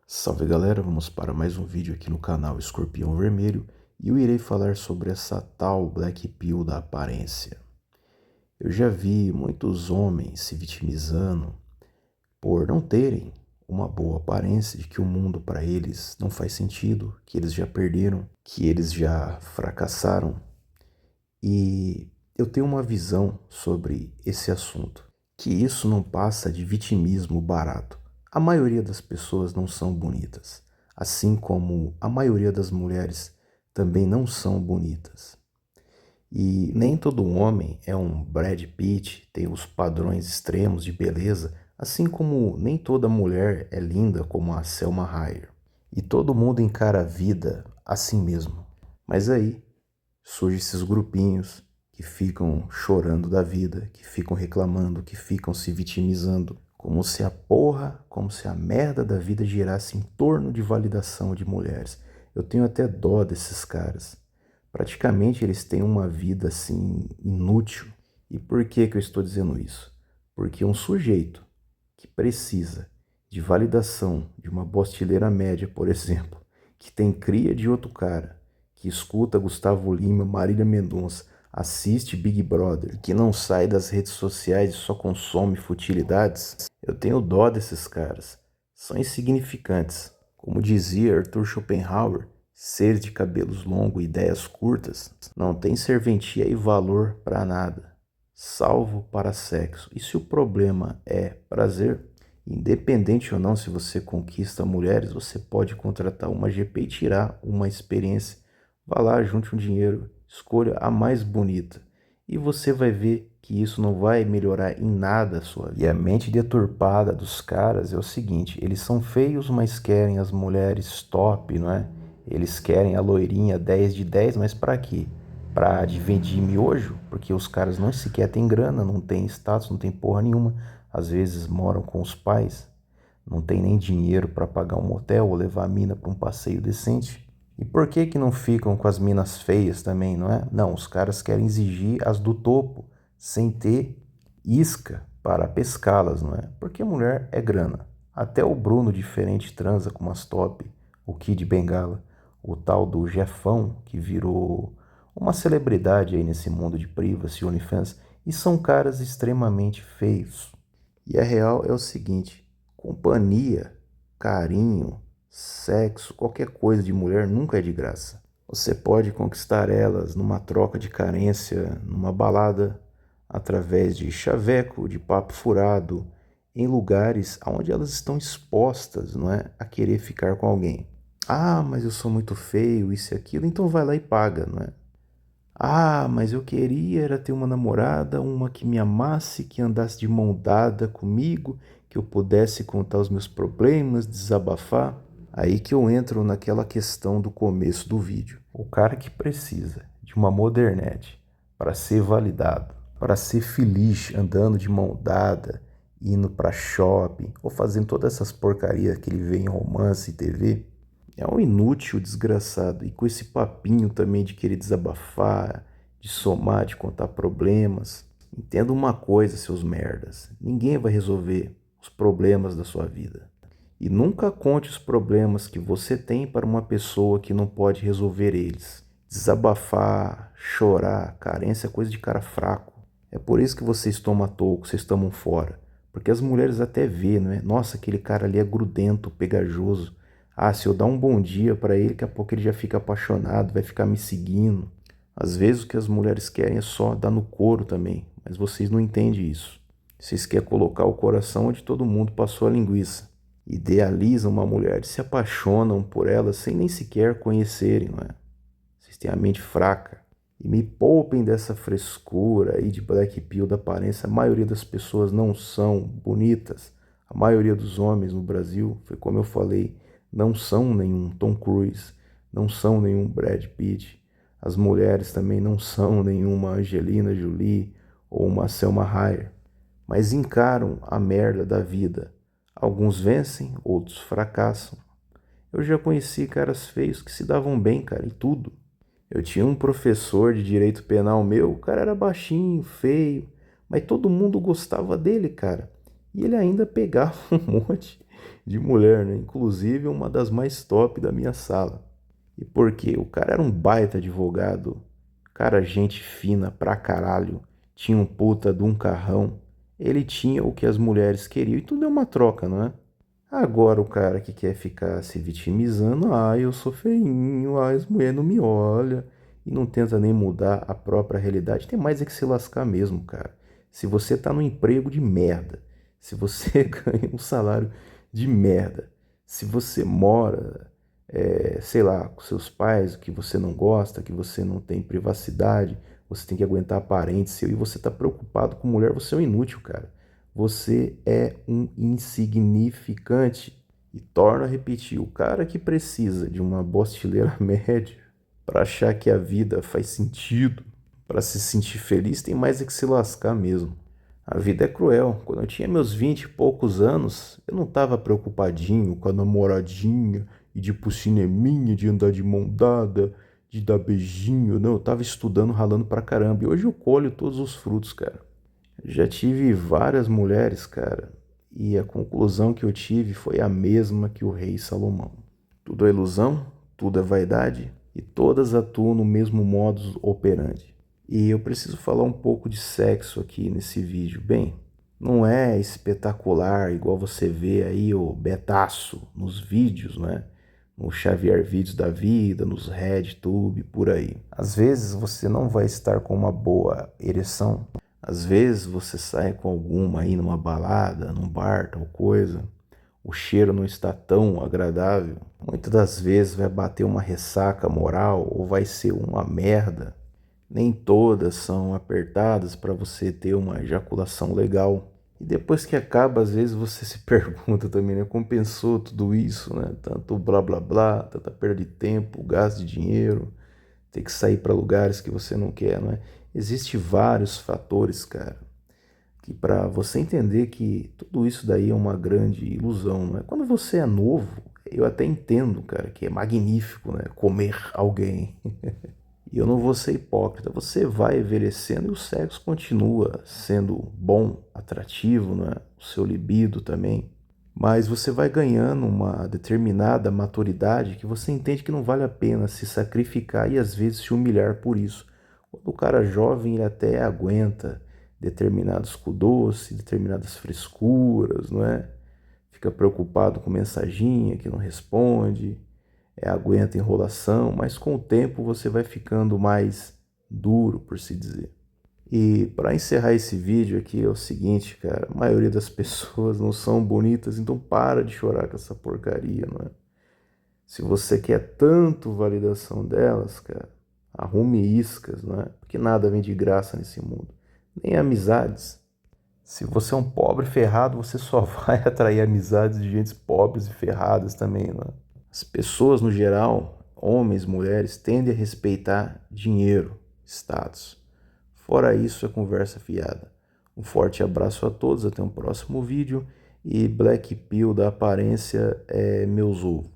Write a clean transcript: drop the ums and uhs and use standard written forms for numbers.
Salve galera, vamos para mais um vídeo aqui no canal Escorpião Vermelho e eu irei falar sobre essa tal Black Pill da aparência. Eu já vi muitos homens se vitimizando por não terem uma boa aparência, de que o mundo para eles não faz sentido, que eles já perderam, que eles já fracassaram. E eu tenho uma visão sobre esse assunto, que isso não passa de vitimismo barato. A maioria das pessoas não são bonitas, assim como a maioria das mulheres também não são bonitas. E nem todo homem é um Brad Pitt, tem os padrões extremos de beleza, assim como nem toda mulher é linda como a Selma Hayek. E todo mundo encara a vida assim mesmo. Mas aí surgem esses grupinhos que ficam chorando da vida, que ficam reclamando, que ficam se vitimizando, como se a merda da vida girasse em torno de validação de mulheres. Eu tenho até dó desses caras. Praticamente eles têm uma vida assim inútil. E por que que eu estou dizendo isso? Porque um sujeito que precisa de validação de uma bostileira média, por exemplo, que tem cria de outro cara, que escuta Gustavo Lima, Marília Mendonça, assiste Big Brother e que não sai das redes sociais e só consome futilidades, eu tenho dó desses caras. São insignificantes. Como dizia Arthur Schopenhauer, seres de cabelos longos e ideias curtas não têm serventia e valor para nada, salvo para sexo. E se o problema é prazer, independente ou não se você conquista mulheres, você pode contratar uma GP e tirar uma experiência. Vá lá, junte um dinheiro, escolha a mais bonita. E você vai ver que isso não vai melhorar em nada a sua vida. E a mente deturpada dos caras é o seguinte: eles são feios, mas querem as mulheres top, não é? Eles querem a loirinha 10 de 10, mas para quê? Para dividir miojo? Porque os caras não sequer têm grana, não têm status, não têm porra nenhuma. Às vezes moram com os pais, não tem nem dinheiro para pagar um hotel ou levar a mina para um passeio decente. E por que que não ficam com as minas feias também, não é? Não, os caras querem exigir as do topo, sem ter isca para pescá-las, não é? Porque mulher é grana. Até o Bruno diferente transa com umas top, o Kid Bengala, o tal do Jefão, que virou uma celebridade aí nesse mundo de privacy e OnlyFans, e são caras extremamente feios. E a real é o seguinte: companhia, carinho, sexo, qualquer coisa de mulher nunca é de graça. Você pode conquistar elas numa troca de carência, numa balada, através de chaveco, de papo furado, em lugares onde elas estão expostas, não é, a querer ficar com alguém. Ah, mas eu sou muito feio, isso e aquilo, então vai lá e paga, não é? Ah, mas eu queria era ter uma namorada, uma que me amasse, que andasse de mão dada comigo, que eu pudesse contar os meus problemas, desabafar. Aí que eu entro naquela questão do começo do vídeo. O cara que precisa de uma modernete para ser validado, para ser feliz andando de mão dada, indo para shopping ou fazendo todas essas porcarias que ele vê em romance e TV, é um inútil desgraçado. E com esse papinho também de querer desabafar, de somar, de contar problemas. Entenda uma coisa, seus merdas: ninguém vai resolver os problemas da sua vida. E nunca conte os problemas que você tem para uma pessoa que não pode resolver eles. Desabafar, chorar, carência é coisa de cara fraco. É por isso que vocês tomam toco, vocês tomam fora. Porque as mulheres até vê, não é? Nossa, aquele cara ali é grudento, pegajoso. Ah, se eu dar um bom dia para ele, daqui a pouco ele já fica apaixonado, vai ficar me seguindo. Às vezes o que as mulheres querem é só dar no couro também, mas vocês não entendem isso. Vocês querem colocar o coração onde todo mundo passou a linguiça. Idealizam uma mulher e se apaixonam por ela sem nem sequer conhecerem, não é? Vocês têm a mente fraca. E me poupem dessa frescura aí de Black Pill da aparência. A maioria das pessoas não são bonitas. A maioria dos homens no Brasil, foi como eu falei, não são nenhum Tom Cruise, não são nenhum Brad Pitt. As mulheres também não são nenhuma Angelina Jolie ou uma Selma Hayek, mas encaram a merda da vida. Alguns vencem, outros fracassam. Eu já conheci caras feios que se davam bem, cara, em tudo. Eu tinha um professor de direito penal meu, o cara era baixinho, feio, mas todo mundo gostava dele, cara. E ele ainda pegava um monte de mulher, né? Inclusive uma das mais top da minha sala. E por quê? O cara era um baita advogado, cara, gente fina pra caralho, tinha um puta de um carrão, ele tinha o que as mulheres queriam e tudo é uma troca, não é? Agora o cara que quer ficar se vitimizando, eu sou feinho, as mulheres não me olham, e não tenta nem mudar a própria realidade, tem mais é que se lascar mesmo, cara. Se você tá num emprego de merda, se você ganha um salário de merda, se você mora, sei lá, com seus pais, que você não gosta, que você não tem privacidade, você tem que aguentar parente seu, e você tá preocupado com mulher, você é um inútil, cara. Você é um insignificante. E torno a repetir, o cara que precisa de uma bostileira média para achar que a vida faz sentido, para se sentir feliz, tem mais é que se lascar mesmo. A vida é cruel. Quando eu tinha meus 20 e poucos anos, eu não estava preocupadinho com a namoradinha e de ir pro cineminha, de andar de mão dada, de dar beijinho. Não, eu estava estudando, ralando pra caramba. E hoje eu colho todos os frutos, cara. Já tive várias mulheres, cara, e a conclusão que eu tive foi a mesma que o rei Salomão. Tudo é ilusão, tudo é vaidade e todas atuam no mesmo modus operandi. E eu preciso falar um pouco de sexo aqui nesse vídeo. Bem, não é espetacular igual você vê aí o Betaço nos vídeos, né? No Xavier Vídeos da vida, nos RedTube, por aí. Às vezes você não vai estar com uma boa ereção. Às vezes você sai com alguma aí numa balada, num bar, tal coisa. O cheiro não está tão agradável. Muitas das vezes vai bater uma ressaca moral ou vai ser uma merda. Nem todas são apertadas para você ter uma ejaculação legal. E depois que acaba, às vezes você se pergunta também, né? Compensou tudo isso, né? Tanto blá blá blá, tanta perda de tempo, gasto de dinheiro, ter que sair para lugares que você não quer, não é? Existem vários fatores, cara, que para você entender que tudo isso daí é uma grande ilusão, não é? Quando você é novo, eu até entendo, cara, que é magnífico, né? Comer alguém. E eu não vou ser hipócrita, você vai envelhecendo e o sexo continua sendo bom, atrativo, né? O seu libido também. Mas você vai ganhando uma determinada maturidade que você entende que não vale a pena se sacrificar e às vezes se humilhar por isso. Quando o cara jovem, ele até aguenta determinados doces, determinadas frescuras, não é? Fica preocupado com mensaginha que não responde, aguenta enrolação, mas com o tempo você vai ficando mais duro, por se dizer. E para encerrar esse vídeo aqui é o seguinte, cara, a maioria das pessoas não são bonitas, então para de chorar com essa porcaria, não é? Se você quer tanto validação delas, cara, arrume iscas, não é? Porque nada vem de graça nesse mundo, nem amizades. Se você é um pobre ferrado, você só vai atrair amizades de gente pobres e ferradas também, não é? As pessoas, no geral, homens, mulheres, tendem a respeitar dinheiro, status. Fora isso, é conversa fiada. Um forte abraço a todos, até um próximo vídeo. E Black Pill da aparência é meus ovos.